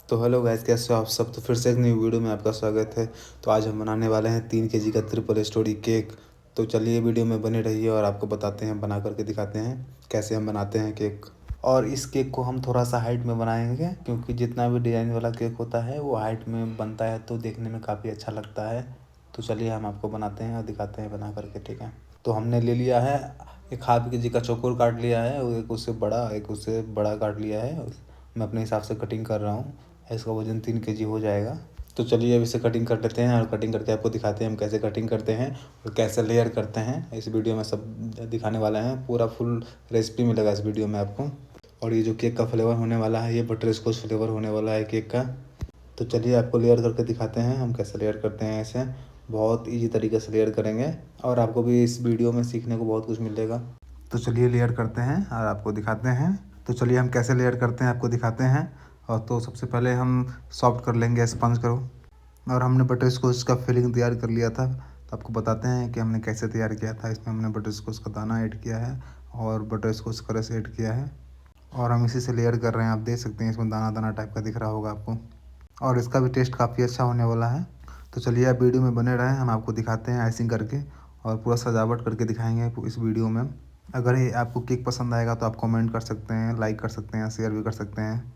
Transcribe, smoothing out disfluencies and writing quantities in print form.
तो hello guys, कैसे हो आप सब। तो फिर से एक न्यू वीडियो में आपका स्वागत है। तो आज हम बनाने वाले हैं 3 kg का ट्रिपल स्टोरी केक। तो चलिए वीडियो में बने रहिए और आपको बताते हैं, बना करके दिखाते हैं कैसे हम बनाते हैं केक। और इस केक को हम थोड़ा सा हाइट में बनाएंगे, क्योंकि जितना भी डिज़ाइन वाला केक होता है वो हाइट में बनता है तो देखने में काफ़ी अच्छा लगता है। तो चलिए हम आपको बनाते हैं और दिखाते हैं बना करके, ठीक है। तो हमने ले लिया है एक ½ kg का चौकोर काट लिया है, और एक उससे बड़ा काट लिया है। मैं अपने हिसाब से कटिंग कर रहा हूँ। इसका वज़न 3 kg हो जाएगा। तो चलिए अब इसे कटिंग कर लेते हैं और कटिंग करके आपको दिखाते हैं हम कैसे कटिंग करते हैं और कैसे लेयर करते हैं। इस वीडियो में सब दिखाने वाले हैं, पूरा फुल रेसिपी मिलेगा इस वीडियो में आपको। और ये जो केक का फ्लेवर होने वाला है, ये बटर स्कॉच फ्लेवर होने वाला है केक का। तो चलिए आपको लेयर करके दिखाते हैं हम कैसे लेयर करते हैं। ऐसे बहुत ईजी तरीके से लेयर करेंगे और आपको भी इस वीडियो में सीखने को बहुत कुछ मिलेगा। तो चलिए लेयर करते हैं और आपको दिखाते हैं। तो चलिए हम कैसे लेयर करते हैं आपको दिखाते हैं। और तो सबसे पहले हम सॉफ्ट कर लेंगे स्पंज को। और हमने बटर स्कॉच का फिलिंग तैयार कर लिया था। तो आपको बताते हैं कि हमने कैसे तैयार किया था। इसमें हमने बटर स्कॉच का दाना ऐड किया है और बटर स्कॉच का रस ऐड किया है, और हम इसी से लेयर कर रहे हैं। आप देख सकते हैं इसमें दाना दाना टाइप का दिख रहा होगा आपको, और इसका भी टेस्ट काफ़ी अच्छा होने वाला है। तो चलिए आप वीडियो में बने रहें, हम आपको दिखाते हैं आइसिंग करके और पूरा सजावट करके दिखाएंगे इस वीडियो में। अगर ये आपको केक पसंद आएगा तो आप कमेंट कर सकते हैं, लाइक कर सकते हैं, शेयर भी कर सकते हैं।